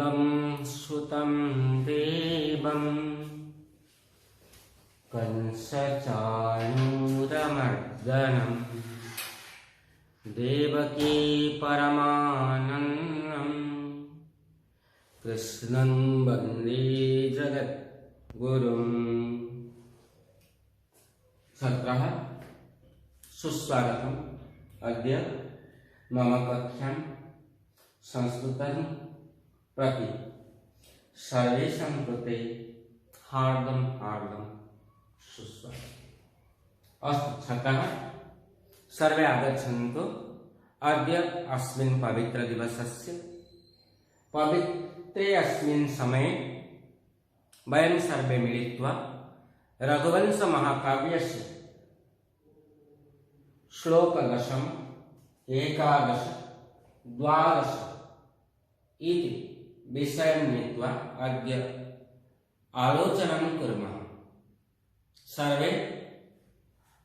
सजीवं सुतं देवं कंसचाणूरमर्दनं देवकी परमानन्दं कृष्णं वन्दे जगद्गुरुम्। छात्राः सुस्वागतम्। अद्य मम कक्षां संस्कृतं प्रति सर्वेषां कृते हार्दं सुस्वागतम्। अस्तु छात्राः, सर्वे आगच्छन्तु। अद्य अस्मिन् पवित्रदिवसस्य पवित्रे अस्मिन् समये वयं सर्वे मिलित्वा रघुवंशमहाकाव्यस्य श्लोकदशम, एकादश, द्वादश इति विषयं नीत्वा अद्य आलोचनं कुर्मः। सर्वे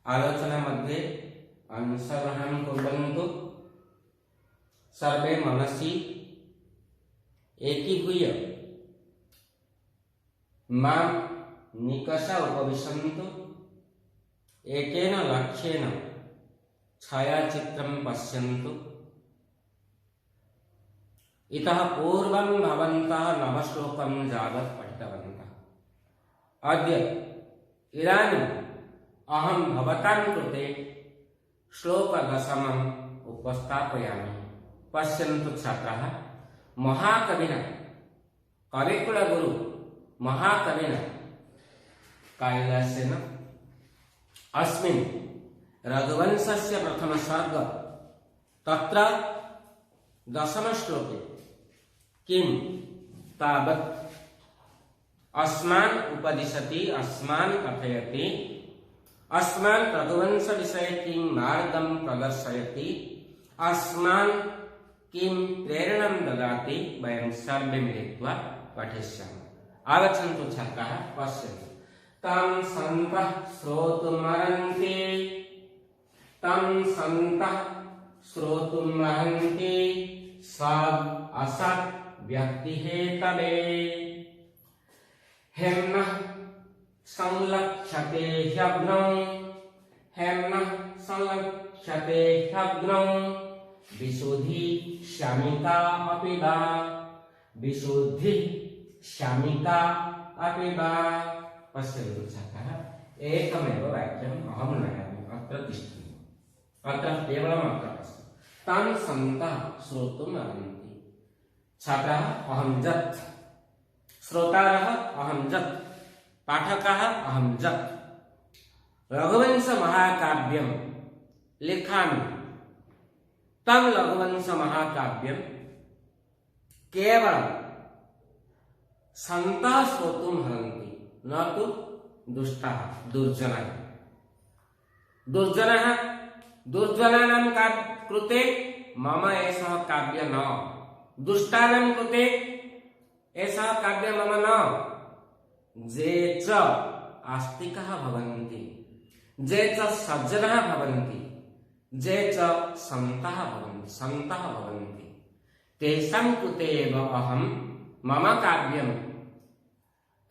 आलोचनामध्ये अंशग्रहणं कुर्वन्तु। सर्वे मनसि एकीभूय मां निकषा उपविशन्तु। एकेन लक्ष्येन छायाचित्रं पश्यन्तु। इतः पूर्वं भवन्तः नवश्लोकं यावत् पठितवन्तः। अद्य इदानीम् अहं भवतां कृते श्लोकदशमम् उपस्थापयामि। पश्यन्तु छात्राः, महाकविना कविकुलगुरु महाकविना कालिदासेन अस्मिन् रघुवंशस्य प्रथमसर्ग तत्र दशमश्लोके किं तावत् अस्मान् उपदिशति, अस्मान् कथयति, अस्मान् रघुवंशविषये किं मार्गं प्रदर्शयति, अस्मान् किं प्रेरणां ददाति, वयं सर्वे मिलित्वा पठिष्यामः। आगच्छन्तु छात्राः, पश्यन्तु। तं सन्तः श्रोतुमर्हन्ति, तं सन्तः श्रोतुमर्हन्ति, सद् असत् व्यक्तिहेतवे, हेम्नः संलक्ष्यते ह्यग्नौ, हेम्नः संलक्ष्यते ह्यग्नौ, विशुद्धि श्यामिका अपि वा, विशुद्धि श्यामिका अपि वा। पश्यन्तु छात्राः, एकमेव वाक्यम् अहं नयामि, अत्र तिष्ठन्तु। अत्र केवलम् अत्र अस्ति, तं सन्तः श्रोतुमर्हन्ति। छात्राः, अहं जत्, श्रोतारः अहं जत्, पाठकाः अहं जत् रघुवंशमहाकाव्यं लिखामि। तं रघुवंशमहाकाव्यं केवलं सन्तः श्रोतुमर्हन्ति, न तु दुष्टाः, दुर्जनाः। दुर्जनानां कृते मम एषः काव्य न, दुष्टानां कृते एषः काव्य मम न। जे च आस्तिकाः भवन्ति, जे च सज्जनाः भवन्ति, जे च सन्तः भवन्ति, तेषां कृते एव अहं मम काव्यं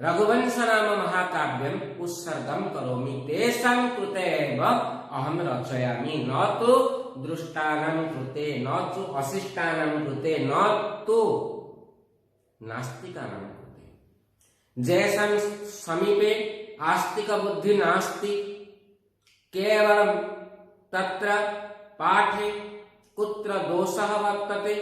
रघुवंश नाम महाकाव्यम् उत्सर्गं करोमि। तेषां कृते एव अहं रचयामि, न तु दुष्टानां कृते, न तु अशिष्टानां कृते, न तु नास्तिकानां कृते। येषां समीपे आस्तिकबुद्धि नास्ति, केवलं तत्र पाठे कुत्र दोषः वर्तते,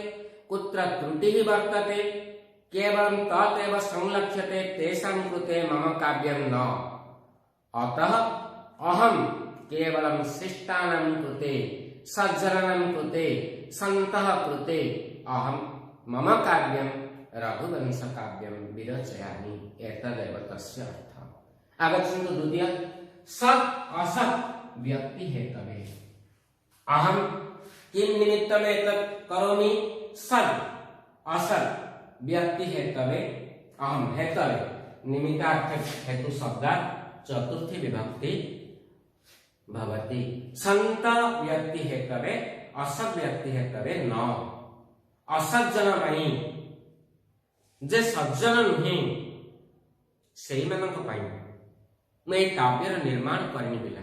कुत्र त्रुटिः वर्तते, केवलं तदेव संलक्ष्यते, तेषां कृते मम काव्यं न। अतः अहं केवलं शिष्टानां कृते, सज्जनानां कृते, सन्तः कृते अहं मम काव्यं रघुवंशकाव्यं विरचयामि। एतदेव तस्य अर्थः। आगच्छन्तु द्वितीय, सत् असत् व्यक्तिहेतवे। अहं किं निमित्तम् एतत् करोमि? सत् असत् व्यक्तिहेतवे। अहं हेतवे निमित्तार्थ हेतु शब्दात् चतुर्थी विभक्ति भवति। संत व्यक्तिहेतवे, असत् व्यक्तिहेतवे न। असज्जनमयि जे सज्जन नुहे से मैं काव्यर निर्माण करनी पिला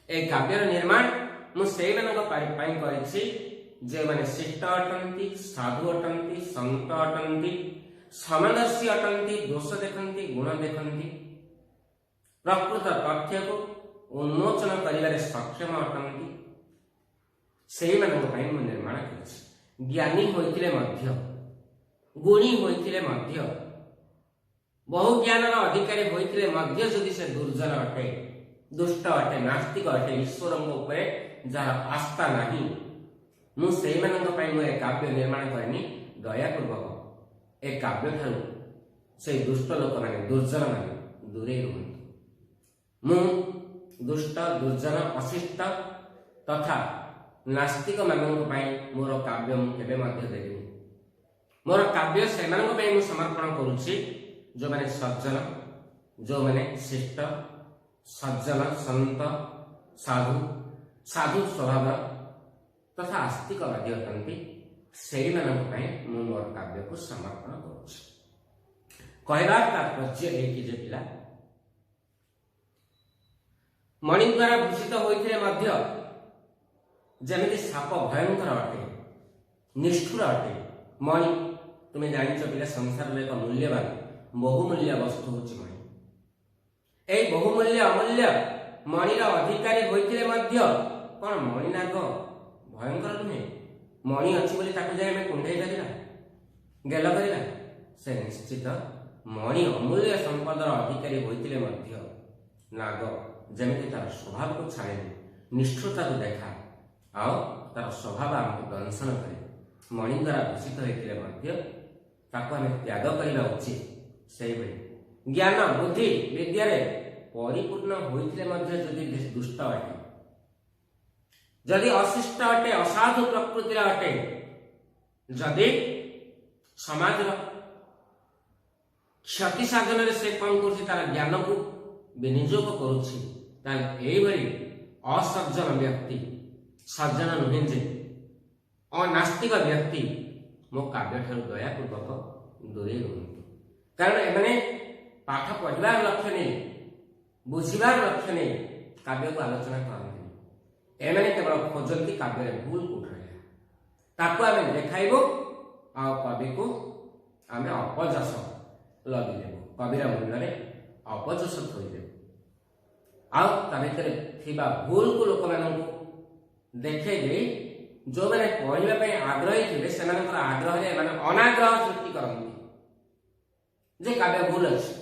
ए काव्यर निर्माण मुझे जे माने शिष्ट अटंती साधु अटंती संत अटंती समदर्शी अटंती दोष देखती गुण देखती प्रकृत तथ्य को उन्मोचन कर सक्षम अटंती से निर्माण कर ज्ञानी होइतिले मध्य गुणी होइतिले मध्य बहु ज्ञान अधिकारी होइतिले मध्य जदि से दुर्जन अटे दुष्ट अटे नास्तिक अटे ईश्वर उपरे जार आस्था नहीं मुझे काव्य निर्माण करनी दयापूर्वक ए काव्य ठारू से दुष्ट लोक मैंने दुर्जन मैंने दूरे रुहतु मु दुष्ट दुर्जन अशिष्ट तथा नास्तिक मानक मोर काव्य मुझे देवी मोर काव्य से समर्पण करुच्ची जो मैंने सज्जन जो मैंने शिष्ट सज्जन संत साधु साधु स्वभाव तथा आस्तिकवादी अटंती से मोर काव्य को समर्पण कहबार तात्पर्य जे पिला मणि द्वारा भूषित होते जमी साप भयंकर अटे निष्ठुर अटे मणि तुम्हें जान पिला संसार एक मूल्यवान बहुमूल्य वस्तु हूँ मणि ए बहुमूल्य अमूल्य मणिर अधिकारी होते कौन मणिनाग भयंकर नुहे मणि अच्छी जाए कुंडे गेल कर से निश्चित मणि अमूल्य संपदर अधिकारी होते नाग जमी तार स्वभाव को छाड़े निष्ठुरता को देखा आओ तार स्वभाव आमको दंशन करे मणि द्वारा भूषित होते त्याग करने उचित से ज्ञान बुद्धि विद्या परिपूर्ण होते दुष्ट अटे जदि अशिष्ट अटे असाधु प्रकृतिर अटे जदि समाज क्षति साधन से कौन कर ज्ञान को विनियोग करुच्ची असज्जन व्यक्ति सज्जन नुहे जे अनास्तिक व्यक्ति मो काव्य ठार दयापूर्वक दूरे रुहतु कारण एमाने पाठ पढ़ार लक्ष्य नहीं बुझार लक्ष्य नहीं काव्य को आलोचना करते एमाने केवल खोजती काव्य भूल कोट रहा आम देखाइबो आ कवि को आम अपजस लगिदेबू कविर मुंडे अपजस थोदेबू आ भूल को लोक मान देखे जो मैंने पढ़ाई आग्रही थे से आग्रह अनाग्रह सृष्टि करती जे काव्य भूल अच्छी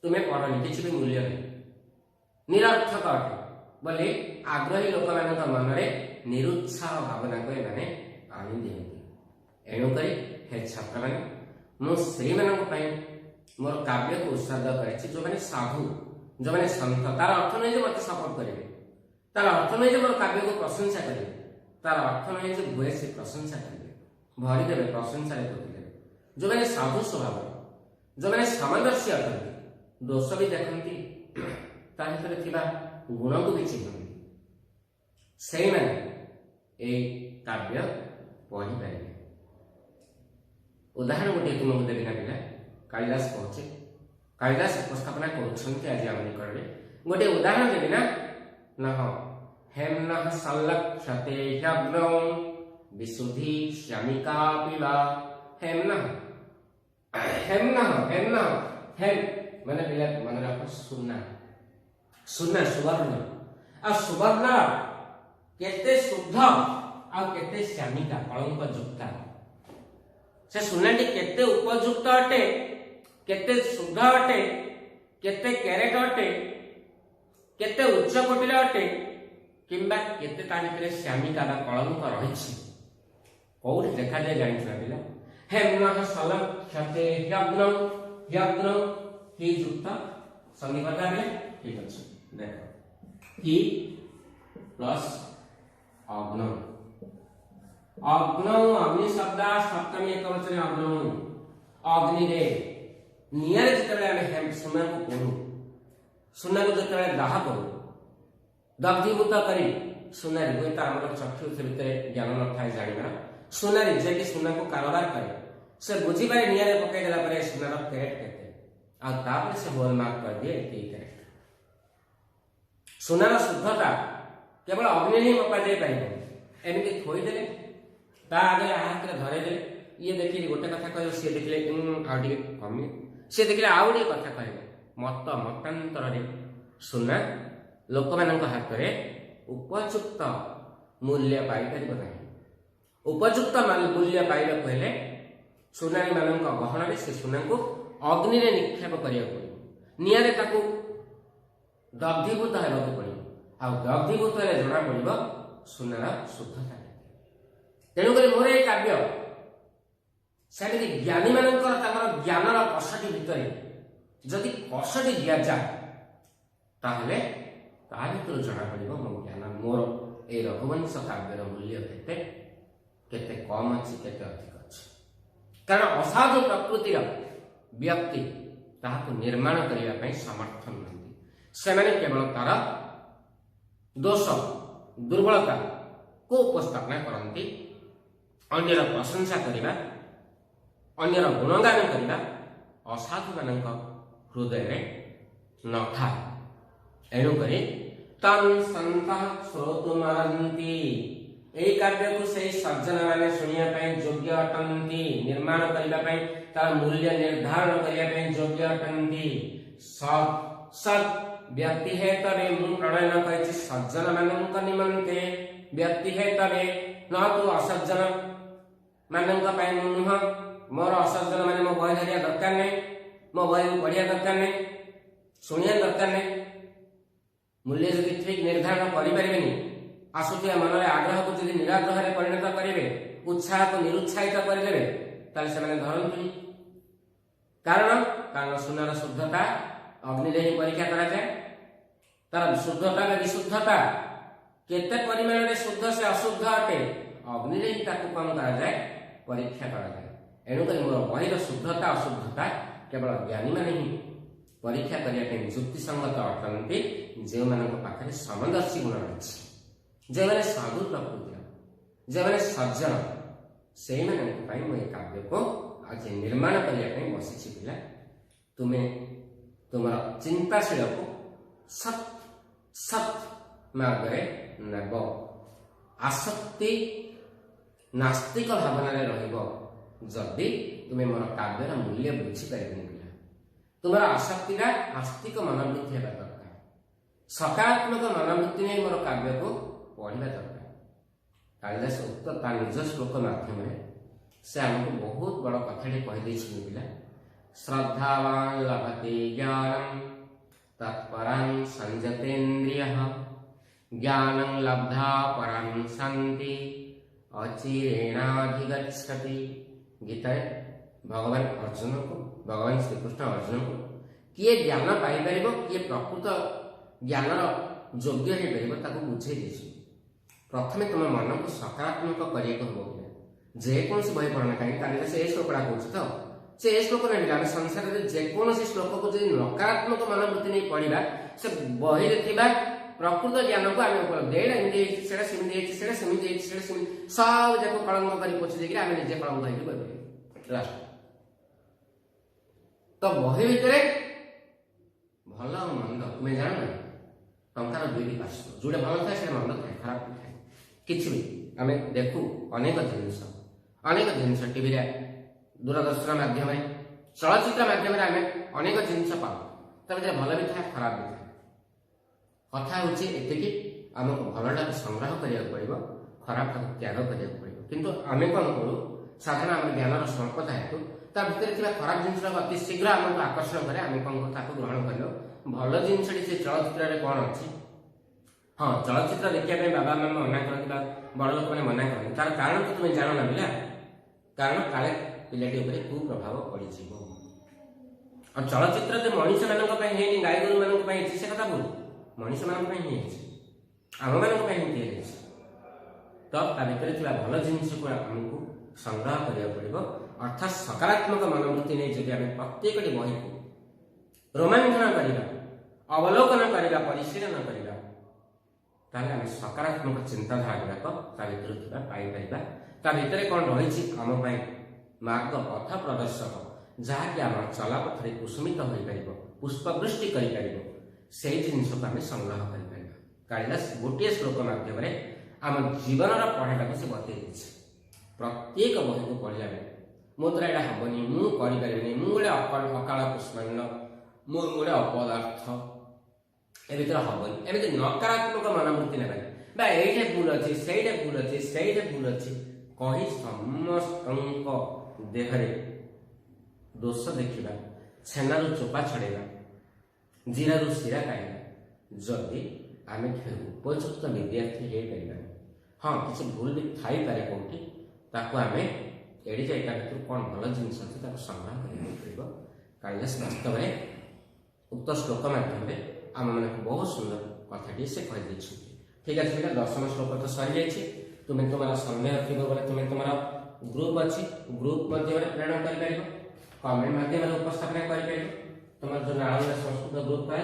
तुम्हें पढ़नी किसी भी मूल्य नहीं निरर्थक अटे बोले आग्रही लोक मान मन में निरुत्साह भावना को एने आनी दिखती एणुक हे छात्र मैंने मुझे मोर काव्य को उत्सर्ग कर जो मैंने साधु जो मैंने संत तार अर्थ नहीं मत सपोर्ट करेंगे तार अर्थ नहीं मोर काव्य को प्रशंसा करेंगे तार अर्थ नहीं भूयसी प्रशंसा करेंगे भरीदेवे प्रशंसा करते जो मैंने साधु स्वभाव जो मैंने सामंजस्य अटंती दोष भी देखती गुण को भी चिन्हती से काव्य पढ़ी पारे उदाहरण गोटे तुमको देवी ना पिला कालिदास कहे कालिदास उपस्थापना कर निकट गोटे उदाहरण देवी ना नह हेम संलक्षते ह्यग्नौ विशुद्धि श्यामिका पिबा हेम हेम हेम हेम मैंने पिला मन रख सुना सुना सुवर्ण आ सुवर्ण केते शुद्ध आ केते श्यामिका कलंक युक्ता से सुनाटी केते उपयुक्त अटे केते शुद्ध अटे केते कैरेट अटे केते उच्च कोटिर अटे किंबा केते ता भितर श्यामिका बा कलंक रही कौटी देखा जाए जानी पिला हेम सलम क्षते ह्यग्न ह्यग्न ही युक्त संधि करता है ठीक अच्छे देखो ही प्लस अग्न अग्न अग्नि शब्द सप्तमी एक वचन अग्न अग्नि रे नियर जिते हम सुना को पढ़ू सुना को जिते दाह करू दग्धीभूत करी सुनारी हुए तो आम चक्षु भितर ज्ञान न था जाना सुनारी जे कि सुना को कारोबार करे से बुझीपारे निआरे पकईदेला सुनार कैरेट केते आउे से होलमार्क कर दिए कैरेट। सुनार शुद्धता केवल अग्नि ही मपा जाई पाइब एमती थोईदे ता आगे हाथ में धरेदे ये देखिए गोटे कथा कह सी देखिले आगे कमी सी देखिले आउ कथा कहे मत मतांतर सुना लोक मान हाथ में उपयुक्त मूल्य पाइपर ना उपयुक्त मूल्य पाइबा हेले सुनारी मान गहन से सुना को अग्नि में निक्षेप करा निआरे दग्धीभूत होगा पड़ो दग्धीभूत जना पड़ सुनार शुद्धता। तेणुक मोर ये काव्य सेमती ज्ञानी मान ज्ञानर कषटी भितर जदि कषटी दि जाए ताहले ता भर जना पड़ मो ज्ञान मोर ये रघुवंश काव्यर मूल्य केते कम अच्छी केते अधिक अच्छी कारण असाधु प्रकृतिर व्यक्ति ताहाको निर्माण करने समर्थ नुहति से केवल तार दोष दुर्बलता को उपस्थापना करती अन्यर प्रशंसा करने अन्यर गुणगान करने असाधु मान हृदय न था एणुक तन सन्त श्रोतुमरंती यही काव्य को सही सज्जन मैंने शुणा योग्य अटंती निर्माण करने तार मूल्य निर्धारण करने योग्य अटंती सत् सत् व्यक्ति है तबे मु प्रणयन कर सज्जन मान निमंते व्यक्ति है तबे न तो असज्जन मान नुह मोर असज्जन मान मो बही धरिया दरकार नहीं मो बही पढ़िया दरकार नहीं शुणिया दरकार नहीं मूल्य जदि ठीक निर्धारण करें आसुथिया मन में आग्रह को जब निराग्रह परिणत करेंगे उत्साह को निरुत्साहित करदे से धरती कारण कारण सुनार शुद्धता अग्नि ही परीक्षा करा जाए तार शुद्धता विशुद्धता केते परिमाण में शुद्ध से अशुद्ध अटे अग्नि ही कम करा जाए परीक्षा करा जाए एणुक मोर बहिर शुद्धता अशुद्धता केवल ज्ञानी मान ही परीक्षा करने युक्तिसंगत अटंती जो पाखे समदर्शी गुण रही जो मैंने साधु प्रकृति जो मैंने सज्जन से ये काव्य को आज निर्माण करने बसी पिला तुम्हें तुम चिंताशील को सत सत मार्ग नेब आसक्ति नास्तिक भावना रदि तुम्हें मोर काव्यर मूल्य बुझीपार पिला तुम आसक्ति आस्तिक मनोवृत्ति होगा दरकार सकारात्मक मनोवृत्ति नहीं मोर काव्य को पढ़ा दरकार। कालिदास उक्त निज श्लोक माध्यम से आमको बहुत बड़ कथा कहीदे पिला श्रद्धावान लभते ज्ञानम तत्परं संजतेन्द्रियः ज्ञानं लब्धा परं शांति अचिरेणाधिगच्छति। गीता भगवान अर्जुन को भगवान श्रीकृष्ण अर्जुन को किए ज्ञान पाइपर किए प्रकृत ज्ञान योग्य हो पार बुझे प्रथम तुम मन को सकारात्मक करने को जेकोसी बही पढ़ना कहीं से श्लोकटा कौन तो से श्लोक नहीं आम संसार में जेकोसी श्लोक को जो नकारात्मक मनोवृत्ति नहीं पढ़ा से बही प्रकृत ज्ञान को आम सब जाक कलंक कर पोछि देकर आम निजे कलंक लास्ट तो बही भितर भल मंद तुम्हें जान टंकार दुईटी पार्श्व जोटा भल थाए से मंद थाए खराब थाए किसी भी आम देखू अनेक जिनस टीवी दूरदर्शन माध्यम चलचित्र माध्यम आम अनेक जिनस पाऊ भल भी था खराब भी था कथा हूँ ये आमको भलटा संग्रह करा पड़ो खराब त्याग करा पड़ो किंतु आम कौन करूँ साधारण आम ज्ञान स्वल्पता हेतु ता भीतर खराब जिनस अति शीघ्र आमको आकर्षण करे आम कौन ग्रहण कर भल जिनसटी से चलचित्र कौन अच्छी हाँ चलचित्र देखा बाबा मामा मना करती बड़ लोक मैंने मना करते तार कारण तो तुम्हें जान ना पिला कारण काले पिलाटी कुप्रभाव पड़ और चलचित्र जो मनीष मान गाय गोरु मान से कथा बोल मनीष मान आम मान तो भर भल जिनस को आमको संग्रह करा पड़ो अर्थात सकारात्मक मनोवृत्ति नहीं जब आम प्रत्येक बही को रोमांचन करवा अवलोकन करवा परिशीलन करवा ताले आम सकारात्मक चिंताधारा गुड़ाक भर पाइपर ता भर कौन रही आम मार्ग पथ प्रदर्शक जहाँकि आम चलापथरे कुसुमित हो पार पुष्पवृष्टि कर जिनस को आम संग्रह कर कालिदास गोटे श्लोक माध्यम आम जीवन पढ़ाटा से बतई प्रत्येक बही को पढ़ला बेले मो द्वारा यहाँ हेनी मुझे गोटे अकाल पुष्पांड मु गोटे अपदार्थ ए भर हेनी एमती नकारात्मक मनोवृत्ति ना ये भूल अच्छे से भूल अच्छे से भूल अच्छे कही समस्त देहरे दोष देखा छेनारू चोपा छड़ेगा जीरारू शिरा खाइबा जदि आम उपयुक्त विद्यार्थी हो पार हाँ किसी भूल भी थी पारे कौटी आम एड़ी जाइटा भर कौन भल जिन अच्छे संग्रह कर कालिदास वास्तव में उक्त श्लोक माध्यम आम मान बहुत सुंदर कथाटी से कहीदे ठीक अच्छे पिला 10म श्लोक तो सरी जाइए तुम्हें तुम सन्देह थी बोले तुम्हें तुम ग्रुप अच्छी ग्रुप माध्यम प्रेरण कर कमेंट माध्यम उपस्थापन कर तुम जो नालंदा संस्कृत ग्रुप कह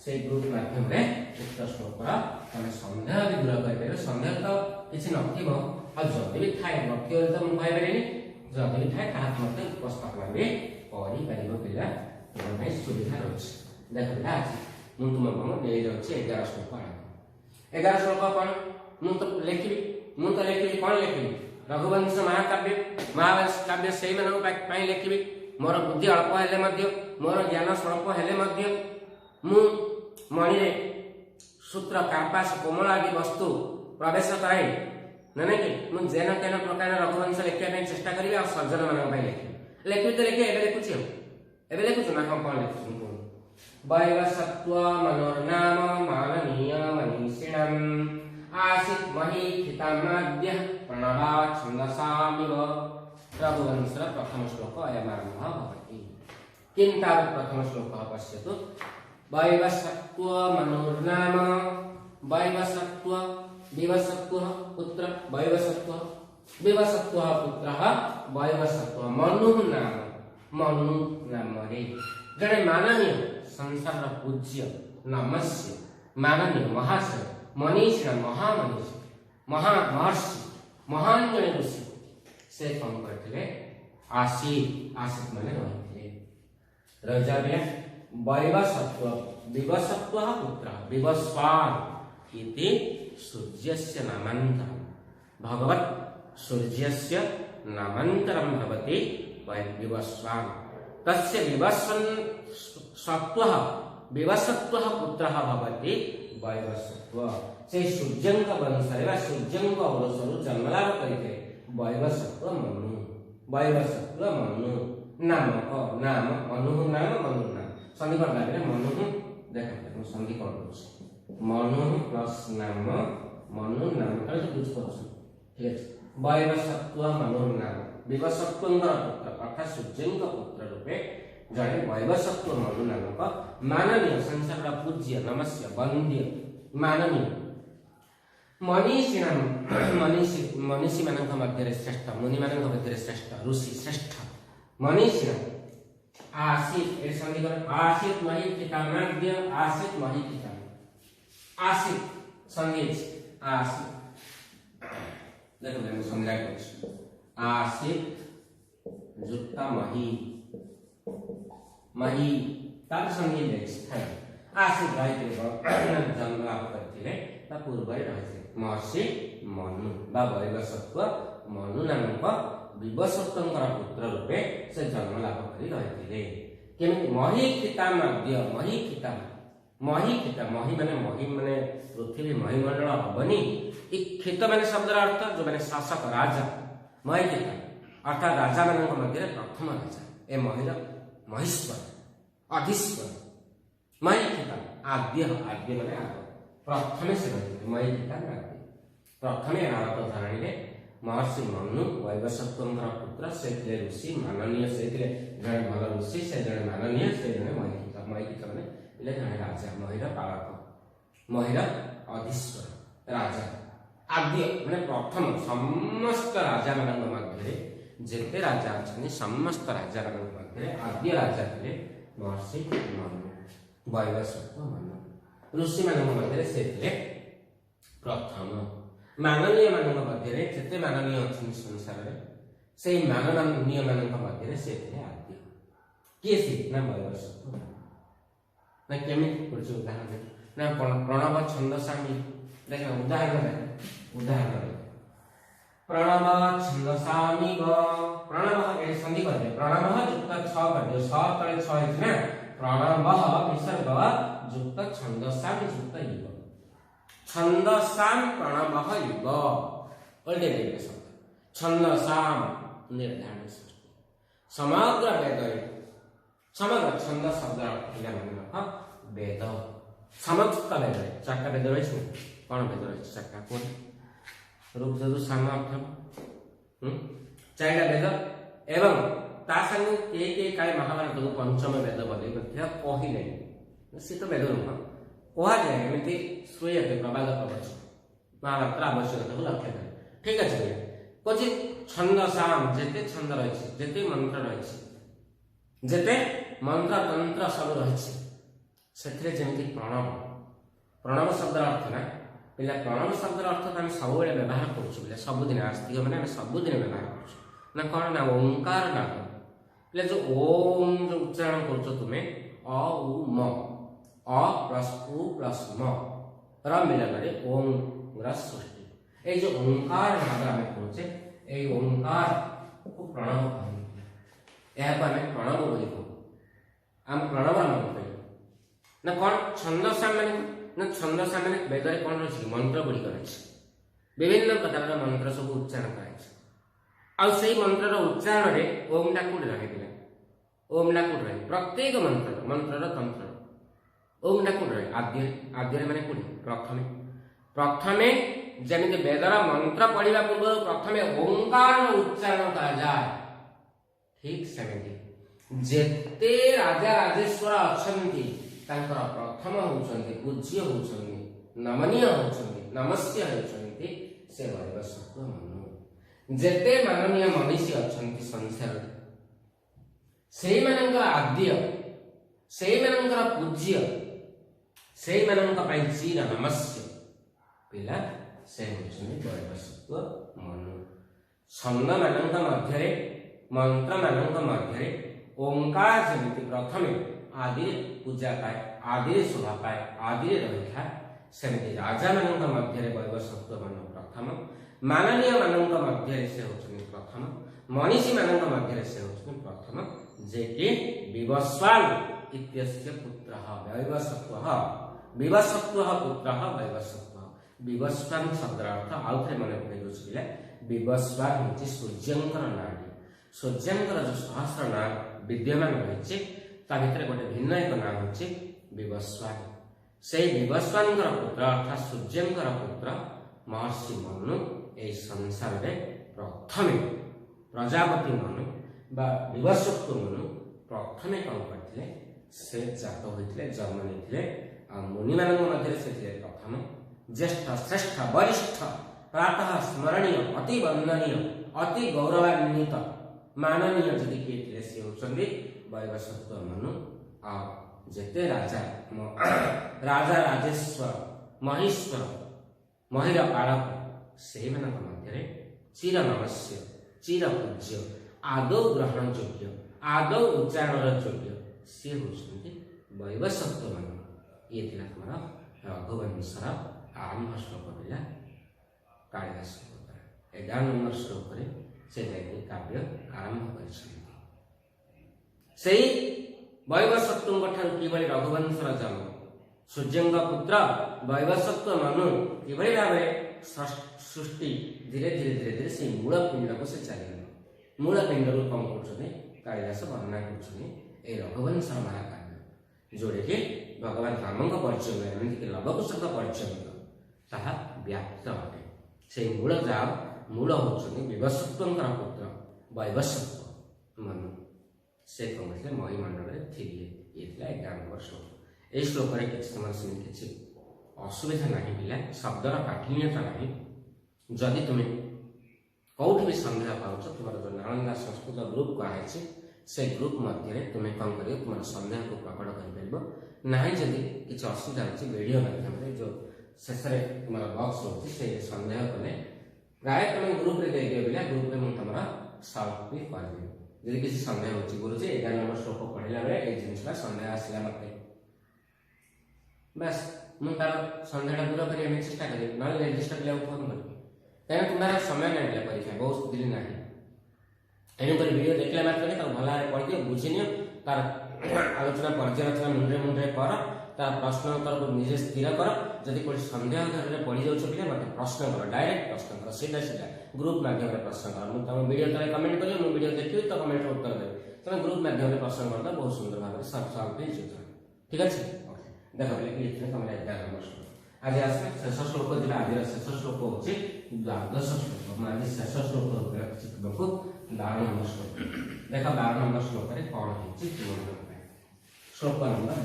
से ग्रुप माध्यम उक्त श्लोक तुम सन्देह भी दूर कर सन्देह तो किसी नथिबो आ जदि भी थाए नथिबो तो मुझे कहीपरि जदि भी थाए ताहा मते उपस्थापन भी करि परिबो पिला तुम भाई सुविधा रही देख पिला आज मु तुम दे जाउछि 11 श्लोक 11 श्लोक कौन मुझे लिखी कौन लिखी रघुवंश महावंश काव्य से लिखी मोर बुद्धि अल्प हेले मोर ज्ञान स्वल्प हेले मु मणि सूत्र कार्पास कोमल आदि वस्तु प्रवेश कराई ना कि मुझे जेन तेन प्रकार रघुवंश लिखा चेष्टा करी और सर्जन मान लिखी तो लिखे एवं लिखुची एवं लिखुचु ना हाँ कौन लिखुचु वैवस्वत्व मनोर्नाम माननीय मनीषिणम् आसीत् महीखितामाद्य प्रणवा छन्दसामिव रघुवंश प्रथम श्लोक अयमारम्भः भवति किन्तावत् प्रथम श्लोकः पश्यतु वैवस्वत्व मनोर्नाम वैवस्वत्व विवस्वत्वः पुत्र वैवस्वत्वः विवस्वत्वः पुत्रः वैवस्वत्वः मनुः नाम मनु नाम रे जड़े माननीय संसार पूज्य नमस्य माननीय महाशय मनीषी महामनीषी महामहर्षि महान जड़े ऋषि से कौन करते आसीत आसीत माने रही वैवस्वत्व विवस्वत्व पुत्र विवस्वान इति सूर्यस्य नामान्तरं भगवत् सूर्यस्य नामान्तरं भवति विवस्वान तस्य विवस्वत्वः विवस्वत्वः पुत्रः भवति वैवस्वत्व से सूर्यंक वंशरे वा सूर्यंक वंशरु जन्मलाभ करते वैवस्वत्व मनु नामक नाम मनु नाम मनु नाम संधि कर लागे मनु देखो संधि कर दो मनु प्लस नाम मनु नाम कल बुझ पछ ठीक है वैवस्वत्व मनु नाम विवस्वत्वंकर पुत्र अर्थात सूर्यंक पुत्र रूपे जड़े वैवस्वत्व मनु नामक माननीय संसार पूज्य नमस्य वंद्य माननीय मनीषिणाम मनीषी मानक मध्य श्रेष्ठ मुनि मानक मध्य श्रेष्ठ ऋषि श्रेष्ठ मनीषिणाम आसीत ए संधि कर आसीत मही कितानाद्य आसीत मही कितान आसीत संधि आसीत देखो मैं समझा कुछ आसीत जुत्ता मही मही तार संधि है आसीत भाई के जन्म लाभ करते ता पूर्व रही महर्षि मनु बा वैवस्वत्व मनु नामक विवस्वत्वंकर पुत्र रूपे से जन्म लाभ कर रही केमि महीखिता मध्य महीखिता महीखिता मही माने पृथ्वी महीमंडल हबनी खित माने शब्दर अर्थ जो माने शासक राजा महीखिता अर्थात राजा मान मध्य प्रथम राजा ए महिला महेश्वर अधीश्वर महीखिता आद्य आद्य माने आग प्रथम से महीखिता आद्य प्रथम भारत धारणी महर्षि मनु वैवस्वत्वंकर पुत्र से ऋषि माननीय से जड़े भल ऋषि से जड़े माननीय से जड़े महीखिता महीखिता माने इले जड़े राजा महिला पालक महिला अधीश्वर राजा आद्य माने प्रथम समस्त राजा मान मध्य जेते राजा अच्छे समस्त राजा मान मध्य आद्य राजा थे महर्षि मनु वैवस्वत्व मनु ऋषि मान मध्य से प्रथम माननीय मान मध्य जिते माननीय अच्छे संसार से माननीय मान मध्य से आद्य किए सी ना वैवस्वत ना केमी उदाहरण ना प्रणव छंदसामी देख उदाहरण प्रणव छंदसामी प्रणव ए संधि कर दे प्रणव युक्त 6 कर दे 6 तले 6 है ना प्रणव विसर्ग युक्त छंदसामी युक्त युग छंदसाम प्रणव युग ओल्ड एजुकेशन छंदसाम निर्धारण सृष्टि समग्र वेद समग्र छंद शब्द पिला वेद समस्त वेद चारटा वेद रही कौन वेद रही चारटा कौन रूप से साम अर्थ चारटा वेद एवं ता संगे के काले महाभारत को पंचम वेद बोली कहले सी तो वेद नुह कह जाए एमती श्रूयते प्रवाद प्रवचन महाभारत आवश्यकता को लक्ष्य करे ठीक अच्छे कौन छंदसाम जेते छंद रही जेते मंत्र रही जेते मंत्र तंत्र सब रही से जमी प्रणव प्रणव शब्द अर्थ ना पिला प्रणव शब्द अर्थ तो आम सब व्यवहार करें सबुदिन आस्तिक मैंने सबुदिन व्यवहार कर कौन ना ओंकार ना पिला जो ओम जो उच्चारण कर तुम्हें अ उ म अ प्लस उ प्लस म र मिलन ओम सृष्टि ये जो ओंकार नाम आम कहे ये ओंकार को प्रणव कहते आम प्रणव बोली कहू आम प्रणव नाम कह ना कौन छंदसा मान ना छंदसा मान वेद कौन रही मंत्र गुड़िक रही विभिन्न प्रकार मंत्र सब उच्चारण कर मंत्र उच्चारण में ओम टा कौट रही ओम टा कौट रही प्रत्येक मंत्र मंत्र तंत्र ओम टा कौट रही आद्य आद्य मैंने कौट प्रथमे प्रथमे जमी वेदर मंत्र पढ़ा पूर्व प्रथमे ओंकार उच्चारण करा ठीक सेमती जेते राजा राजेश्वर अच्छी प्रथम होती पूज्य होती नमनीय होती नमस्य होती से वैवस्वत मनु जेते माननीय मनीषी अच्छा संसार से आद्य से पूज्य से चीर नमस्य पिला से वैवस्वत मनु छंद मध्य मंत्र मध्य ओंकार जमी प्रथमे आदि पूजा पाए आदि शोभा पाए आदि रही था सेमती राजा मान मध्य वैवस्वत मान प्रथम माननीय मान मध्य से होती प्रथम मनीषी मान मध्य से होती प्रथम जे कि विवस्वान इत्यस्य पुत्र वैवस्वत विवस्वत पुत्र वैवस्वत विवस्वान शब्द अर्थ आउ थे मन पड़े विवस्वान हूँ सूर्यंकर नाड़ी सूर्यंकर जो सहस्र ना विद्यमान रही भीतर गोटे भिन्न एक नाम हूँ विवस्वान से विवस्वान पुत्र अर्थात सूर्यंकर पुत्र महर्षि मनु ये संसार में प्रथमे प्रजापति मनु बा विवस्वत मनु प्रथमे कौन करते से जात होते जन्म नहीं मुनि मान मध्य से प्रथम ज्येष्ठ श्रेष्ठ वरिष्ठ प्रातः स्मरणीय अति वंदनीय अति गौरवान्वित माननीय जदि किए सी होती वैवस्वत मनु आ जेते राजा राजा राजेश्वर महेश्वर महिला पालक से मध्य चिर नमस्य चिर पूज्य आदौ ग्रहण योग्य आदौ उच्चारण योग्य सी होती वैवस्वत मनु ये तुम रघुवंशर आरंभ श्लोक पिला कालिदास 11 नंबर श्लोक से काव्य आरंभ कर वैवस्वत कि रघुवंशर जन्म सूर्यंग पुत्र वैवस्वत मनु कि भाव सृष्टि धीरे धीरे धीरे धीरे से मूल पिंड को से चल मूल पिंड रू कौन कर कालिदास वर्णना कर रघुवंशर महाकाव्य जोड़े कि भगवान राम परिचय एमती लवकुश परिचय ताहा व्याप्त अटे से मूल जाओ मूल होती विवस्वत पुत्र वैवस्वत मनु से कौन थे महीमंडल थी ये 11 नंबर श्लोक ये श्लोक कि किसी असुविधा ना पिला शब्दर काठिन्यता ना जदि तुम्हें कौट भी सन्देह पाच तुम जो नालंदा संस्कृत ग्रुप कहुई से ग्रुप मध्य तुम्हें कौन कर तुम सन्देह को प्रकट कर ना जदि किसी असुविधा अच्छी वीडियो माध्यम जो शेष तुम बक्स रोचे से सन्देह कले प्राय तुम ग्रुप रे दे दियो बिना ग्रुप रे तुम सॉल्व भी कर दियो जदि किसी संदेह होची गुरुजी 11 नंबर श्लोक पढ़िला बेले ए जिनसला संदेह आसिला मते बस मु तार संदेहटा दूर करिया में चेष्टा करी न निर्दिष्ट पिला फोन कर तेन तुम्हारा समय नहीं ले परीक्षा बहुत दिन नहीं एनु कर वीडियो देखला मात्र तार भला पढ़ दियो बुझि नियो तार आलोचना पर्यालोचना मुंडे मुंडे कर तार प्रश्न उत्तर को निजे स्थिर कर जदि कोई संदेह घर पढ़ी जाउछ पिले मते प्रश्न कर डायरेक्ट प्रश्न कर सीधा सीधा ग्रुप माध्यम रे प्रश्न कर मु तम वीडियो तले कमेंट करियो मु वीडियो देखियो तो कमेंट रे उत्तर देबे तमे ग्रुप माध्यम रे प्रश्न करता बहुत सुंदर भाबरे सब सॉल्व हो जाय ठीक अछि देखो बोले कि लिखले तमरे 11 नंबर श्लोक आज आसे शेष श्लोक दिला आज शेष श्लोक होछि द्वादश श्लोक माने शेष श्लोक रे शिखबको 12 नंबर श्लोक देखो 12 नंबर श्लोक रे कोन होछि श्लोक नंबर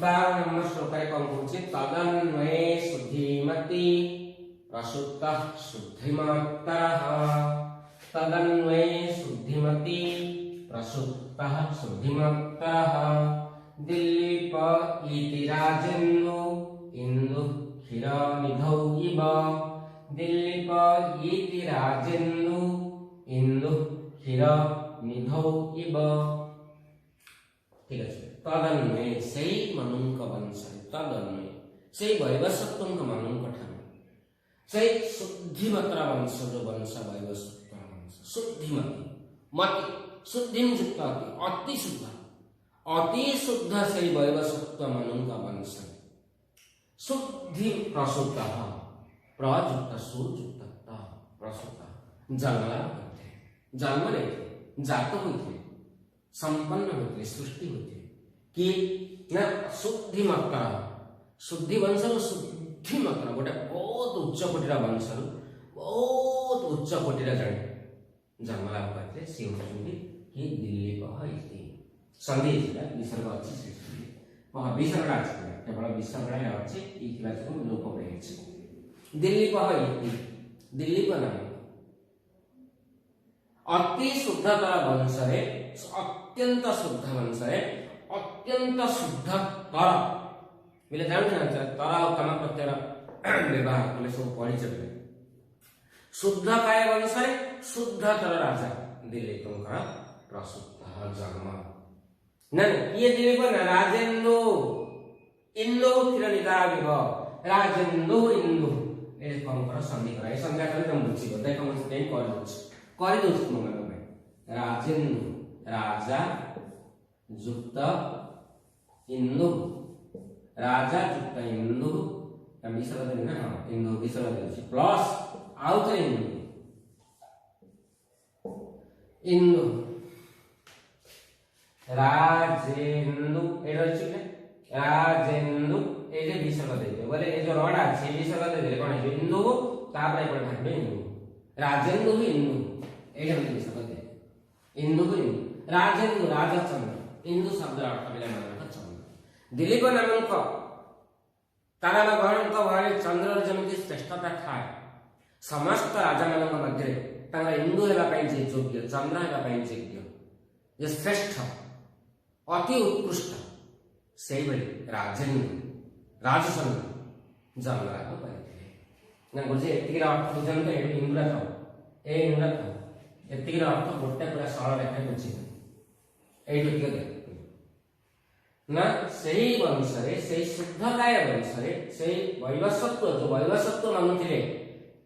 12 नंबर श्लोक रे कोन होछि तदन्वये शुद्धिमति प्रसुप्तः शुद्धिमत्तरः तदन्वये शुद्धिमति प्रसुप्तः शुद्धिमत्तरः दिलीप इति राजेन्दु इंदु क्षीरनिधौ इव दिलीप इति राजेन्दु इंदु क्षीरनिधौ इव ठीक है तदन्वये सेई मनुंक वंश तदन्वये सेई वैवस्वतंक मनुंक ठान सेई शुद्धिमत्रा वंश जो वंश वैवस्वत वंश शुद्धिमति मति शुद्धि अति शुद्ध से वैवस्वत मनुंक वंश शुद्धि प्रसूत प्रयुक्त सुयुक्त प्रसूत जन्म लेते जात होते संपन्न होते सृष्टि होते कि ना शुद्धि मात्रा शुद्धि वंश शुद्धि मात्रा गोटे बहुत उच्च कोटीर वंश बहुत उच्च कोटीर जड़े जन्म लाभ करते सी होती कि दिलीप इति संधि विसर्ग अच्छी विसर्ग आछे केवल विसर्ग अच्छे इला लोप पे दिलीप इति दिलीप नाम अति शुद्धतर वंश रे अत्यंत शुद्ध वंश रे अत्यंत शुद्धतर बोले जानते ना तर और तम प्रत्यय व्यवहार बोले सब पढ़ी चले शुद्ध काय वंश रे शुद्धतर राजा दिलीप प्रसूत जन्म नहीं ये दिलीप ना राजेन्दु इंदु क्षीरनिधाविव राजेन्दु इंदु ए कंकर संधि करा ए संध्या करे तुम बुझिबो देखो हम से कर दो तुम में राजेन्दु राजा युक्त इंदु राजा युक्त इंदु विसर्ग देना हां इंदु विसर्ग दे प्लस आउट इंदु इंदु राजेन्दु एडो छिले राजेन्दु एजे विसर्ग देते बोले ए जो रडा छै विसर्ग दे कोन है इंदु तापर कोन भाबे इंदु राजेन्दु इंदु एडो विसर्ग दे इंदु राजेन्दु राजा चंद्र इंदु शब्द अर्थ बिला मान चंद्र दिलीप नामक तारा गणक भाई चंद्र जमिति श्रेष्ठता थाए समस्त राजा मानक मध्य तांगा इंदु हेबा पई जे योग्य चंद्र हेबा पई योग्य जे श्रेष्ठ अति उत्कृष्ट सेई बली राजेन्द्र राजचंद्र जन्मलाभ करथिले ना बुझे एतिक अर्थ बुझन तो एटी इंद्र था ए इंद्र था एतिक अर्थ गोटे पूरा सरल रेखा बुझी एटी टिके दे ना सेई वंश रे सेई शुद्धकाय वंश रे सेई वैवस्वत जो वैवस्वत मानुथिले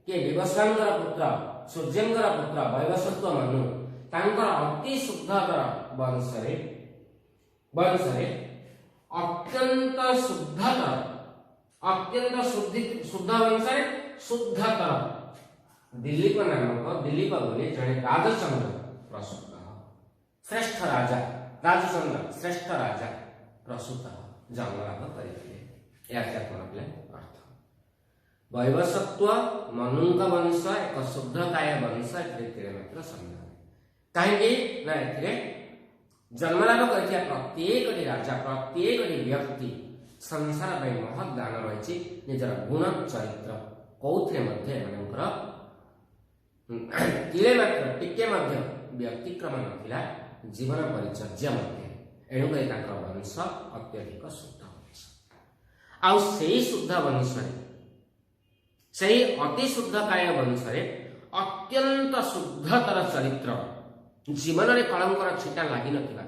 के विवस्वांकर पुत्र सूर्यंकर पुत्र वैवस्वत मानु तांकर अति शुद्धकर वंश रे अत्यंत शुद्धतर अत्यंत शुद्ध वंश रे शुद्धतर दिलीप नामक दिलीप बोले जड़े राजचंद्र प्रसूत श्रेष्ठ राजा राजचंद्र श्रेष्ठ राजा प्रसूत जन्मलाभ करथिले या क्या कोन अर्थ वैवस्वत्व मनुंक वंश एक शुद्धकाय वंश एथिरे मात्र संधान काहेकि ना एथिरे जन्मलाभ करथिया प्रत्येक राजा प्रत्येक व्यक्ति संसार में महत दान रही निजर गुण चरित्र कौथिरे मध्य एमनकर किले मात्र टिके मध्य व्यक्तिक्रम नथिला जीवन परिचर्या मध्य एणुक तांकर वंश अत्यधिक शुद्ध वंश आउ सेई शुद्ध वंश ସେହି ଅତି ଶୁଦ୍ଧ କାୟ ବଂଶରେ ଅତ୍ୟନ୍ତ ଶୁଦ୍ଧତର ଚରିତ୍ର, ଜୀବନରେ କଳଙ୍କର ଛିଟା ଲାଗିନଥିବା,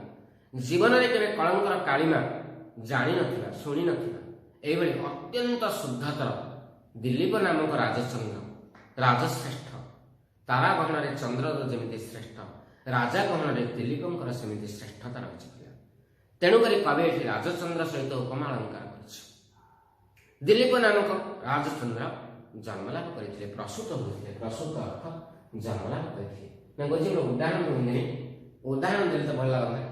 ଜୀବନରେ କେବେ କଳଙ୍କର କାଳିମା ଜାଣିନଥିବା ଶୁଣିନଥିବା ଏଇଭଳି ଅତ୍ୟନ୍ତ ଶୁଦ୍ଧତର ଦିଲ୍ଲୀପ ନାମକ ରାଜଚନ୍ଦ୍ର ରାଜଶ୍ରେଷ୍ଠ, ତାରା ଗହଣରେ ଚନ୍ଦ୍ରର ଯେମିତି ଶ୍ରେଷ୍ଠ, ରାଜା ଗହଣରେ ଦିଲ୍ଲୀପଙ୍କର ସେମିତି ଶ୍ରେଷ୍ଠତା ରହିଛି। ତେଣୁକରି କବି ଏଠି ରାଜଚନ୍ଦ୍ର ସହିତ ଉପମା ଅଳଙ୍କାର କରିଛି। ଦିଲ୍ଲୀପ ନାମକ ରାଜଚନ୍ଦ୍ର ଜନ୍ମଲାଭ କରିଥିଲେ, ପ୍ରସୂତ ହୋଇଥିଲେ, ପ୍ରସୂତ ଅର୍ଥ ଜନ୍ମଲାଭ କରିଥିଲେ। ନା କହୁଛି ଗୋଟେ ଉଦାହରଣ ଦେଲି, ଉଦାହରଣ ଦେଲେ ତ ଭଲ ଲାଗନ୍ତା,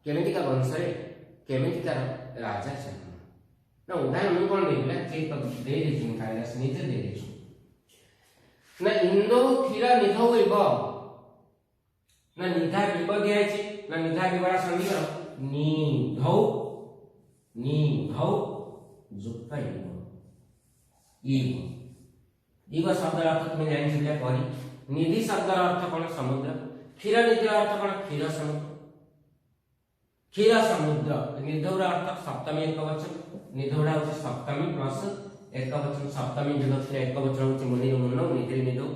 କେମିତିକା ବଂଶରେ କେମିତିକାର ରାଜା ଜନ୍ମ। ନା ଉଦାହରଣ ମୁଁ କଣ ଦେଇଥିଲା ଦେଇଦେଇଛି, କାଳିଦାସ ନିଜେ ଦେଇଦେଇଛୁ। ନା ଇନ୍ଦୋ କ୍ଷୀର ନିଧৌ ଇବ, ନା ନିଧା ବିବ ଦିଆଯାଇଛି, ନା ନିଧା ବିବର ସନ୍ଧିକର ନିଧୌ ନିଧୌ ଯୁକ୍ତ ଇବ। ଇବ ଶବ୍ଦର ଅର୍ଥ ତୁମେ ଜାଣିଛ କହି। ନିଧି ଶବ୍ଦର ଅର୍ଥ କଣ? ସମୁଦ୍ର। କ୍ଷୀର ନିଧିର ଅର୍ଥ କଣ? କ୍ଷୀର ସମୁଦ୍ର। କ୍ଷୀର ସମୁଦ୍ର। ନିଧୌର ଅର୍ଥ ସପ୍ତମୀ ଏକବଚନ, ନିଧୌଟା ହଉଛି ସପ୍ତମୀ ପ୍ଲସ ଏକବଚନ, ସପ୍ତମୀ ବିଭକ୍ତି ଏକବଚନ ହଉଛି ମୁନିର ମୁନ, ନିଧିରେ ନିଧୌ।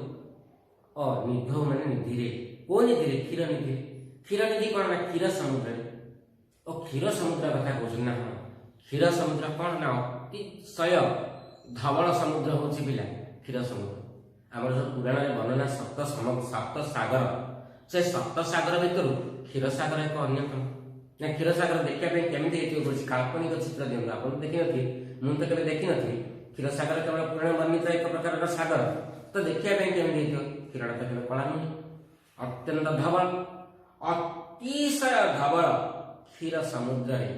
ନିଧୌ ମାନେ ନିଧିରେ, କୋ ନିଧିରେ? କ୍ଷୀର ନିଧିରେ। କ୍ଷୀର ନିଧି କଣ? ନା କ୍ଷୀର ସମୁଦ୍ରରେ। କ୍ଷୀର ସମୁଦ୍ର କଥା କହୁଛନ୍ତି ନା? ହଁ, କ୍ଷୀର ସମୁଦ୍ର କଣ? ନା ଅତିଶୟ ଧବଳ ସମୁଦ୍ର ହଉଛି ପିଲା କ୍ଷୀର ସମୁଦ୍ର। ଆମର ଯୋଉ ପୁରାଣରେ ବର୍ଣ୍ଣନା ସପ୍ତ ସାଗର, ସେ ସପ୍ତ ସାଗର ଭିତରୁ କ୍ଷୀରସାଗର ଏକ ଅନ୍ୟତମ। ନା କ୍ଷୀରସାଗର ଦେଖିବା ପାଇଁ କେମିତି ହେଇଥିବ କହୁଛି, କାଳ୍ପନିକ ଚିତ୍ର ଦିଅନ୍ତୁ। ଆପଣ ଦେଖିନଥିବେ, ମୁଁ ତ କେବେ ଦେଖିନଥିଲି। କ୍ଷୀରସାଗର କେବଳ ପୁରାଣ ବର୍ଣ୍ଣିତ ଏକ ପ୍ରକାରର ସାଗର, ତ ଦେଖିବା ପାଇଁ କେମିତି ହେଇଥିବ? କ୍ଷୀରଟା ତ କେବେ କଳା ନୁହେଁ, ଅତ୍ୟନ୍ତ ଧବଳ, ଅତିଶୟ ଧବଳ କ୍ଷୀର ସମୁଦ୍ରରେ,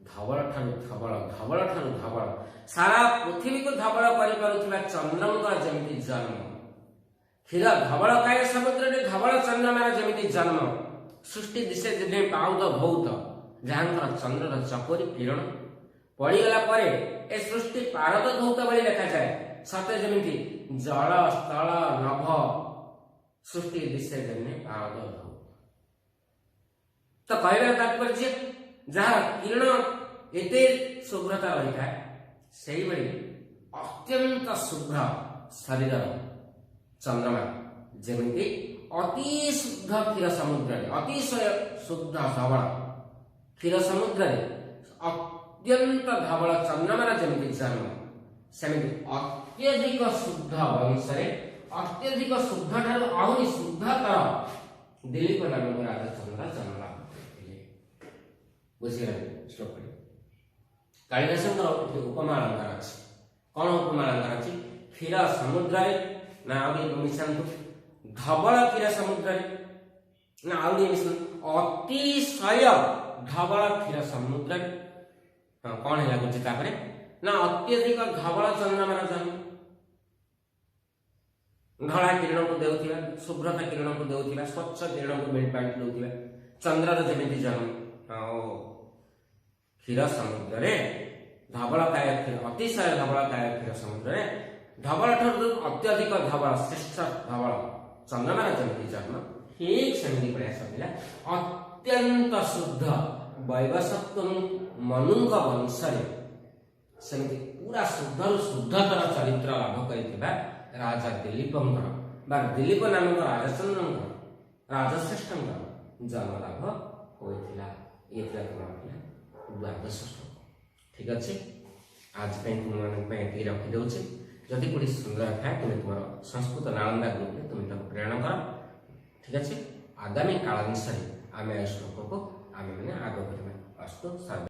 ଧବଳ ଠାରୁ ଧବଳ, ଧବଳ ଠାରୁ ଧବଳ, ସାରା ପୃଥିବୀକୁ ଧବଳ କରିପାରୁଥିବା ଚନ୍ଦ୍ରଙ୍କର ଯେମିତି ଜନ୍ମ, କ୍ଷୀର ଧବଳ କାୟ ସମୁଦ୍ରରେ ଧବଳ ଚନ୍ଦ୍ରମାର ଯେମିତି ଜନ୍ମ, ସୃଷ୍ଟି ଦିଶେ ଯେମିତି ପାଉଦ ଭୌତ, ଯାହାଙ୍କର ଚନ୍ଦ୍ରର ଚପରି କିରଣ ପଡ଼ିଗଲା ପରେ ଏ ସୃଷ୍ଟି ପାରଦ ଧୌତ ଭଳି ଦେଖାଯାଏ। ସତେ ଯେମିତି ଜଳ ସ୍ଥଳ ନଭ ସୃଷ୍ଟି ଦିଶେ ଯେମିତି ପାରଦ ଧୌତ। ତ କହିବାର ତାତ୍ପର୍ଯ୍ୟ, ଯାହାର କିରଣ ଏତେ ଶୁଭ୍ରତା ରହିଥାଏ, ସେଇଭଳି ଅତ୍ୟନ୍ତ ଶୁଭ୍ର ଶରୀରର ଚନ୍ଦ୍ରମା ଯେମିତି ଅତି ଶୁଦ୍ଧ କ୍ଷୀର ସମୁଦ୍ରରେ, ଅତିଶୟ ଶୁଦ୍ଧ ଧବଳ କ୍ଷୀର ସମୁଦ୍ରରେ ଅତ୍ୟନ୍ତ ଧବଳ ଚନ୍ଦ୍ରମାର ଯେମିତି ଜନ୍ମ, ସେମିତି ଅତ୍ୟଧିକ ଶୁଦ୍ଧ ବଂଶରେ ଅତ୍ୟଧିକ ଶୁଦ୍ଧ ଠାରୁ ଆହୁରି ଶୁଦ୍ଧତର ଦିଲ୍ଲୀପ ନାମକ ରାଜଚନ୍ଦ୍ର ଜନ୍ମ ଲାଭ କରିଥିଲେ। ବୁଝିଗଲେ? ଶ୍ଲୋକଟି କାଳିଦାସଙ୍କର ଉପମା ଅଳଙ୍କାର ଅଛି। କଣ ଉପମା ଅଳଙ୍କାର ଅଛି? କ୍ଷୀର ସମୁଦ୍ରରେ, ନା ଆଉ ଟିକେ ମିଶାନ୍ତୁ, ଧବଳ କ୍ଷୀର ସମୁଦ୍ରରେ, ନା ଆଉ ଟିକେ ମିଶାନ୍ତୁ, ଅତିଶୟ ଧବଳ କ୍ଷୀର ସମୁଦ୍ରରେ। କଣ ହେଲା କହୁଛି ତାପରେ? ନା ଅତ୍ୟଧିକ ଧବଳ ଚନ୍ଦ୍ରମାର ଜନ୍ମ, ଧଳା କିରଣକୁ ଦେଉଥିବା, ଶୁଭ୍ରତା କିରଣକୁ ଦେଉଥିବା, ସ୍ୱଚ୍ଛ କିରଣକୁ ବାଣ୍ଟି ଦେଉଥିବା ଚନ୍ଦ୍ରର ଯେମିତି ଜନ୍ମ। କ୍ଷୀର ସମୁଦ୍ରରେ ଧବଳ କାୟ କ୍ଷୀର, ଅତିଶୟ ଧବଳ କାୟ କ୍ଷୀର ସମୁଦ୍ରରେ ଧବଳ ଠାରୁ ଅତ୍ୟଧିକ ଧବଳ ଶ୍ରେଷ୍ଠ ଧବଳ ଚନ୍ଦ୍ରମାର ଯେମିତି ଜନ୍ମ, ଠିକ ସେମିତି ପ୍ରୟାସ ପିଲା ଅତ୍ୟନ୍ତ ଶୁଦ୍ଧ ବୈବସତ୍ଵ ମନୁଙ୍କ ବଂଶରେ ସେମିତି ପୁରା ଶୁଦ୍ଧରୁ ଶୁଦ୍ଧତର ଚରିତ୍ର ଲାଭ କରିଥିବା ରାଜା ଦିଲ୍ଲୀପଙ୍କର ବା ଦିଲ୍ଲୀପ ନାମକ ରାଜଚନ୍ଦ୍ରଙ୍କର ରାଜଶ୍ରେଷ୍ଠଙ୍କର ଜନ୍ମ ଲାଭ ହୋଇଥିଲା। ଇଏ ଥିଲା ଦ୍ୱାଦଶ ଶ୍ଲୋକ। ଠିକ ଅଛି, ଆଜି ପାଇଁ ତୁମମାନଙ୍କ ପାଇଁ ଏତିକି ରଖିଦେଉଛି। ଯଦି କୋଉଠି ସୁନ୍ଦର ଥାଏ ତୁମେ ତୁମର ସଂସ୍କୃତ ନାଳନ୍ଦା ଗ୍ରୁପରେ ତୁମେ ତାକୁ ପ୍ରେରଣ କର। ଠିକ ଅଛି, ଆଗାମୀ କାଳାଂଶରେ ଆମେ ଏ ଶ୍ଲୋକକୁ ଆମେ ମାନେ ଆଗ କରିବା। ଅସ୍ତୁ ସର୍ବ।